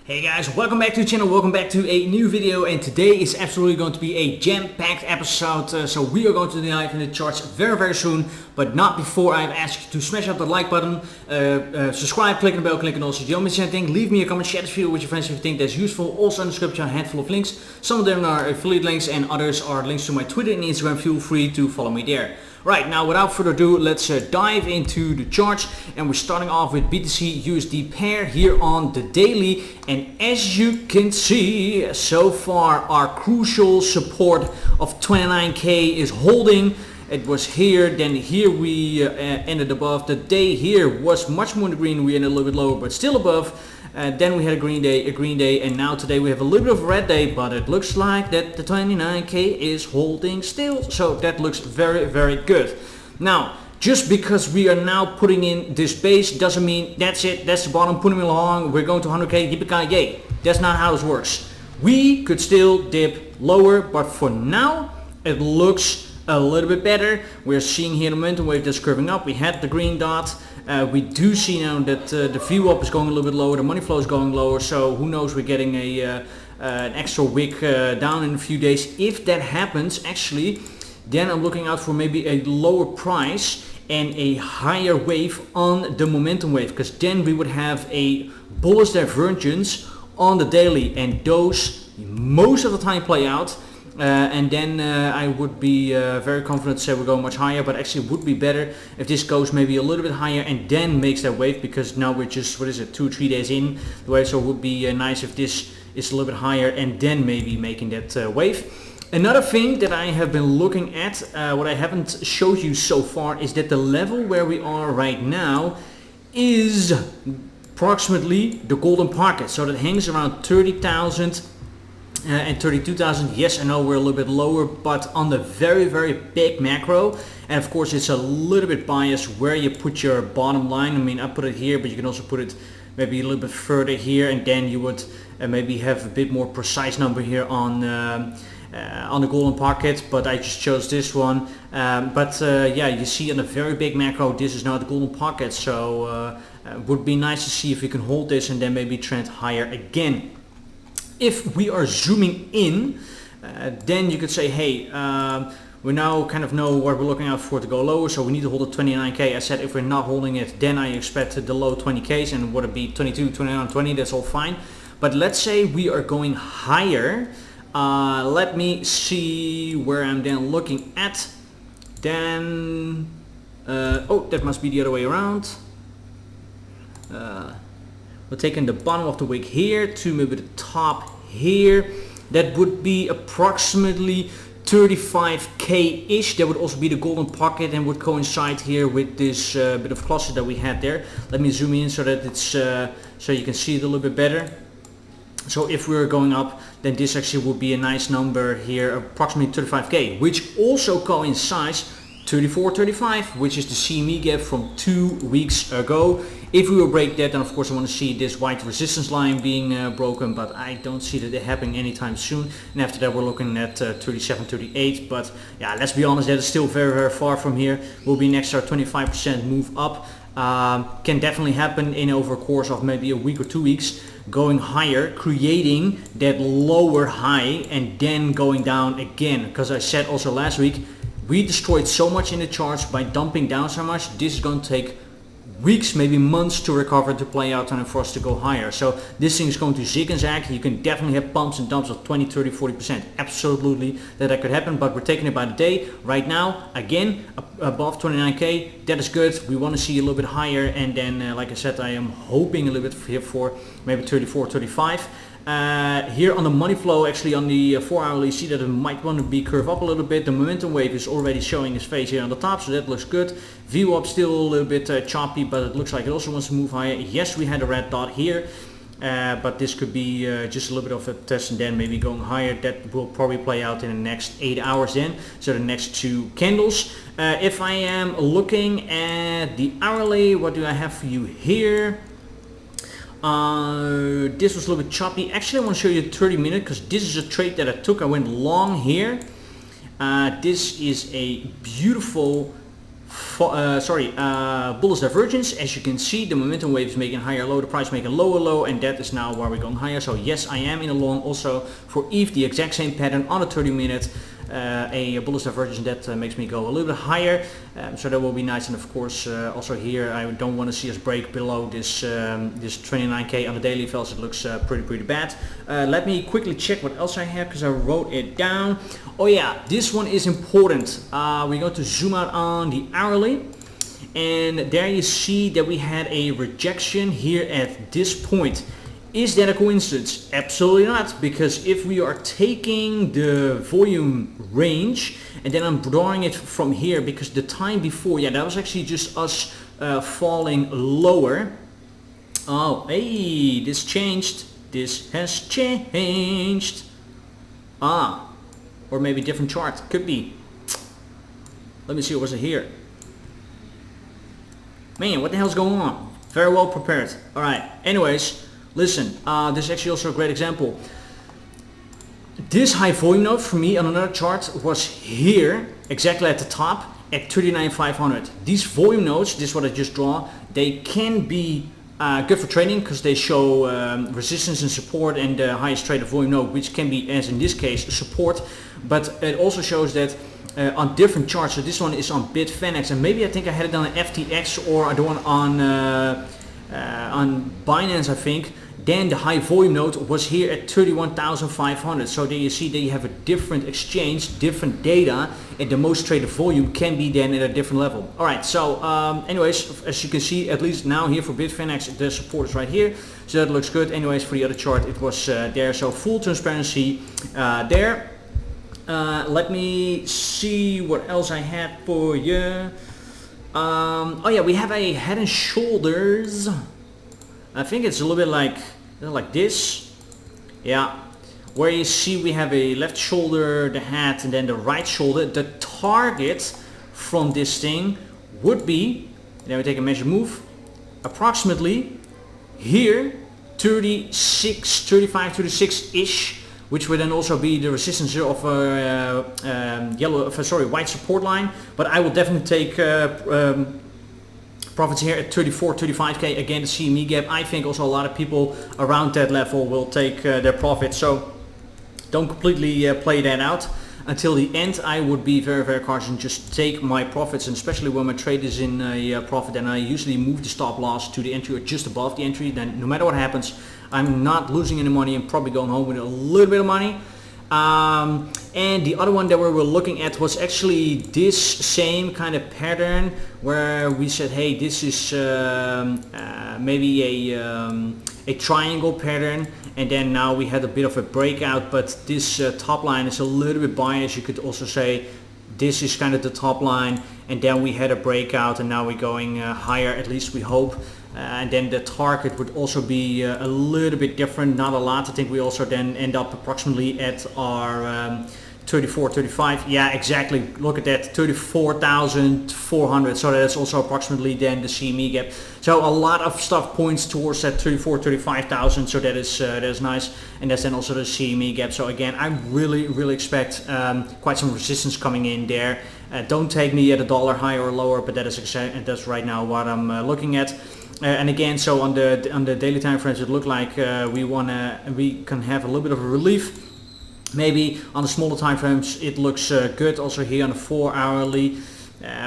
Hey guys, welcome back to the channel, welcome back to a new video, and today is absolutely going to be a jam-packed episode, so we are going to dive in the charts very soon, but not before I've asked you to smash up the like button, subscribe, click on the bell, click on also if you don't miss anything, leave me a comment, share this video with your friends if you think that's useful. Also in the description a handful of links, some of them are affiliate links and others are links to my Twitter and Instagram. Feel free to follow me there. Right, now without further ado, let's dive into the charts, and we're starting off with BTC USD pair here on the daily, and as you can see, so far our crucial support of 29k is holding. It was here, then here we ended above. The day here was much more in the green, we ended a little bit lower but still above. Then we had a green day, and now today we have a little bit of a red day, but it looks like that the 29k is holding still, so that looks very good. Now, just because we are now putting in this base doesn't mean that's it, that's the bottom, putting it along, we're going to 100k, yippee-ki-yay. That's not how this works. We could still dip lower, but for now it looks a little bit better. We're seeing here the momentum wave that's curving up. We had the green dot. We do see now that the VWAP is going a little bit lower, the money flow is going lower, so who knows, we're getting an extra wick down in a few days. If that happens, actually, then I'm looking out for maybe a lower price and a higher wave on the momentum wave, because then we would have a bullish divergence on the daily, and those most of the time play out. And then I would be very confident to say we're going much higher, but actually it would be better if this goes maybe a little bit higher and then makes that wave, because now we're just, 2 or 3 days in the wave, so it would be nice if this is a little bit higher and then maybe making that wave. Another thing that I have been looking at, what I haven't showed you so far, is that the level where we are right now is approximately the golden pocket, so that hangs around 30,000 and 32,000. Yes, I know we're a little bit lower, but on the very big macro, and of course it's a little bit biased where you put your bottom line. I mean, I put it here, but you can also put it maybe a little bit further here, and then you would maybe have a bit more precise number here on the golden pocket, but I just chose this one. Yeah, you see on the very big macro, this is now the golden pocket, so would be nice to see if we can hold this and then maybe trend higher again. If we are zooming in, then you could say, hey, we now kind of know what we're looking out for to go lower, so we need to hold the 29k. I said if we're not holding it, then I expect the low 20ks, and would it be 22, 29, 20, that's all fine. But let's say we are going higher. Let me see where I'm then looking at. Then, oh, that must be the other way around. We're taking the bottom of the wick here to maybe the top here. That would be approximately 35k-ish. That would also be the golden pocket and would coincide here with this bit of cluster that we had there. Let me zoom in so that it's so you can see it a little bit better. So if we're going up, then this actually would be a nice number here, approximately 35k, which also coincides 34.35, which is the CME gap from 2 weeks ago. If we will break that, then of course I want to see this white resistance line being broken, but I don't see that happening anytime soon. And after that we're looking at 37, 38, but yeah, let's be honest, that is still very far from here. Will be an extra 25% move up. Can definitely happen in over a course of maybe a week or 2 weeks, going higher, creating that lower high and then going down again, because I said also last week, we destroyed so much in the charts by dumping down so much. This is going to take weeks, maybe months to recover, to play out and for us to go higher. So this thing is going to zig and zag. You can definitely have pumps and dumps of 20, 30, 40%. Absolutely that could happen, but we're taking it by the day. Right now, again, above 29k, that is good. We want to see a little bit higher, and then like I said, I am hoping a little bit here for maybe 34, 35. Here on the money flow, actually on the 4 hourly, you see that it might want to be curve up a little bit. The momentum wave is already showing its face here on the top, so that looks good. VWAP still a little bit choppy, but it looks like it also wants to move higher. Yes, we had a red dot here, but this could be just a little bit of a test and then maybe going higher. That will probably play out in the next 8 hours then, so the next 2 candles. If I am looking at the hourly, what do I have for you here? This was a little bit choppy. Actually, I want to show you the 30-minute, because this is a trade that I took. I went long here. This is a beautiful bullish divergence. As you can see, the momentum wave is making higher low, the price making lower low, and that is now where we're going higher. So yes, I am in a long. Also for ETH, the exact same pattern on a 30-minute. A bullish divergence that makes me go a little bit higher, so that will be nice. And of course also here I don't want to see us break below this this 29k on the daily, else it looks pretty bad. Let me quickly check what else I have, because I wrote it down. Oh yeah, this one is important. We're going to zoom out on the hourly, and there you see that we had a rejection here at this point. Is that a coincidence? Absolutely not, because if we are taking the volume range and then I'm drawing it from here, because the time before, yeah, that was actually just us falling lower. Oh, hey, this changed. This has changed. Ah, or maybe different chart. Could be. Let me see, what was it here? Man, what the hell's going on? Very well prepared. All right. Anyways. Listen, this is actually also a great example. This high volume node for me on another chart was here, exactly at the top, at 39,500. These volume nodes, this is what I just draw, they can be good for trading because they show resistance and support, and the highest traded volume node, which can be, as in this case, support. But it also shows that on different charts. So this one is on Bitfinex, and maybe I think I had it on FTX or the one on Binance, I think. Then the high volume node was here at 31,500. So there you see that you have a different exchange, different data, and the most traded volume can be then at a different level. Alright, so anyways, as you can see, at least now here for Bitfinex, the support is right here. So that looks good. Anyways, for the other chart, it was there. So full transparency there. Let me see what else I had for you. Oh yeah, we have a head and shoulders. I think it's a little bit like this. Yeah, where you see we have a left shoulder, the head, and then the right shoulder. The target from this thing would be, and then we take a measure move, approximately here, 36, 35, 36-ish, which would then also be the resistance of white support line. But I will definitely take profits here at 34, 35k. Again, the CME gap. I think also a lot of people around that level will take their profit. So don't completely play that out until the end. I would be very cautious and just take my profits, and especially when my trade is in a profit, and I usually move the stop loss to the entry or just above the entry. Then no matter what happens, I'm not losing any money. I'm probably going home with a little bit of money. And the other one that we were looking at was actually this same kind of pattern, where we said, hey, this is maybe a triangle pattern, and then now we had a bit of a breakout, but this top line is a little bit biased. You could also say this is kind of the top line, and then we had a breakout, and now we're going higher, at least we hope. And then the target would also be a little bit different, not a lot. I think we also then end up approximately at our 34, 35. Yeah, exactly. Look at that, 34,400. So that's also approximately then the CME gap. So a lot of stuff points towards that 34, 35,000. So that is nice. And that's then also the CME gap. So again, I really expect quite some resistance coming in there. Don't take me at a dollar higher or lower, but that is exactly, that's right now what I'm looking at. And again, so on the daily time frames, it looked like we can have a little bit of a relief. Maybe on the smaller time frames, it looks good. Also here on the 4 hourly,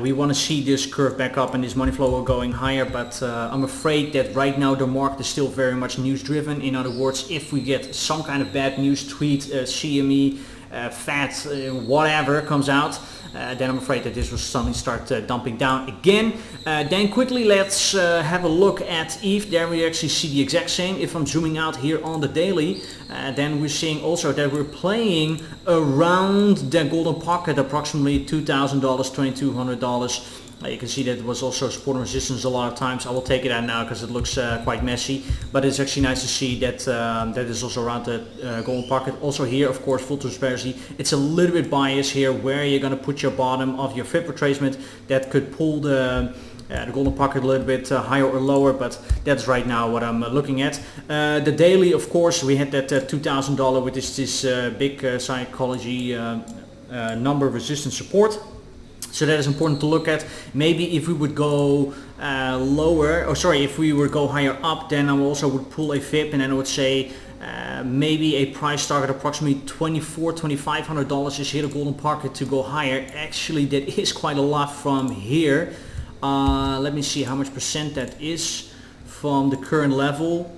we want to see this curve back up and this money flow going higher. But I'm afraid that right now the market is still very much news driven. In other words, if we get some kind of bad news tweet, CME, Fed, whatever comes out, then I'm afraid that this will suddenly start dumping down again. Then quickly let's have a look at ETH. There we actually see the exact same. If I'm zooming out here on the daily, then we're seeing also that we're playing around the golden pocket, approximately $2,000, $2,200. You can see that it was also support and resistance a lot of times. I will take it out now because it looks quite messy, but it's actually nice to see that that is also around the golden pocket. Also here, of course, full transparency, it's a little bit biased here where you're going to put your bottom of your fib retracement. That could pull the golden pocket a little bit higher or lower, but that's right now what I'm looking at. The daily, of course, we had that $2,000 with this big psychology number resistance support. So that is important to look at. Maybe if we would go lower, or sorry, if we would go higher up, then I also would pull a fib, and then I would say maybe a price target approximately $2,500 is here, the golden pocket, to go higher. Actually, that is quite a lot from here. Let me see how much percent that is from the current level.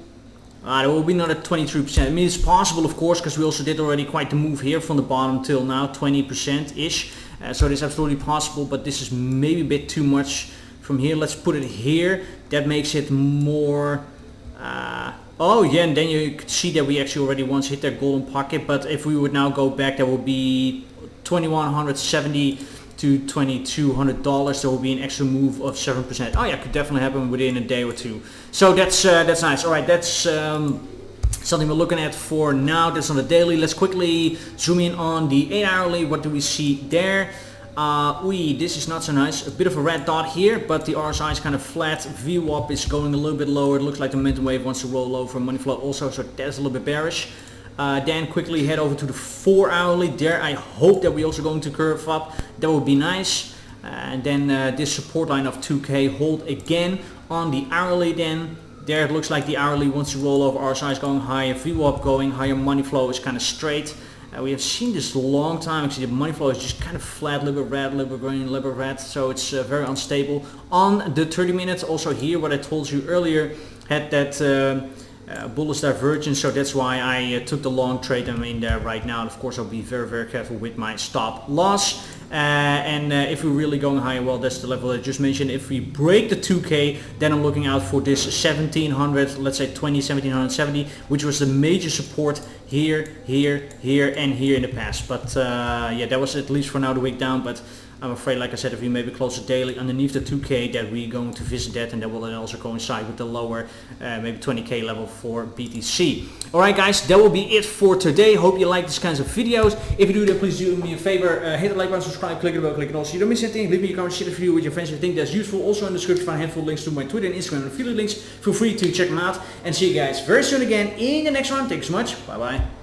It will be another 23%. I mean, it's possible, of course, because we also did already quite the move here from the bottom till now, 20%-ish. So it is absolutely possible, but this is maybe a bit too much from here. Let's put it here. That makes it more... oh yeah, and then you could see that we actually already once hit that golden pocket, but if we would now go back, that would be $2,170 to $2,200. There will be an extra move of 7%. Oh yeah, could definitely happen within a day or two. So that's nice. All right, that's something we're looking at for now. That's on the daily. Let's quickly zoom in on the 8 hourly. What do we see there? This is not so nice. A bit of a red dot here, but the RSI is kind of flat. VWAP is going a little bit lower. It looks like the momentum wave wants to roll over. Money flow also, so that's a little bit bearish. Then quickly head over to the 4 hourly. There I hope that we're also going to curve up. That would be nice. And then this support line of 2K hold again on the hourly then. There it looks like the hourly wants to roll over. RSI is going higher. VWAP going higher. Money flow is kind of straight. We have seen this a long time. Actually, the money flow is just kind of flat, little bit red, little bit green, little bit red. So it's very unstable. On the 30 minutes, also here, what I told you earlier, had that bullish divergence. So that's why I took the long trade. I'm in there right now. And of course, I'll be very, very careful with my stop loss. If we're really going higher, well, that's the level I just mentioned. If we break the 2K, then I'm looking out for this 1700, let's say 1770, which was the major support here, here, here, and here in the past. But yeah, that was at least for now the week down. But I'm afraid, like I said, if we maybe close it daily underneath the 2K, that we're going to visit that, and that will then also coincide with the lower, maybe 20K level for BTC. Alright guys, that will be it for today. Hope you like these kinds of videos. If you do that, please do me a favor, hit the like button, subscribe, click the bell, click it all so you don't miss anything. Leave me a comment, share the video with your friends if you think that's useful. Also in the description find a handful of links to my Twitter and Instagram and affiliate links. Feel free to check them out, and see you guys very soon again in the next one. Thanks so much. Bye bye.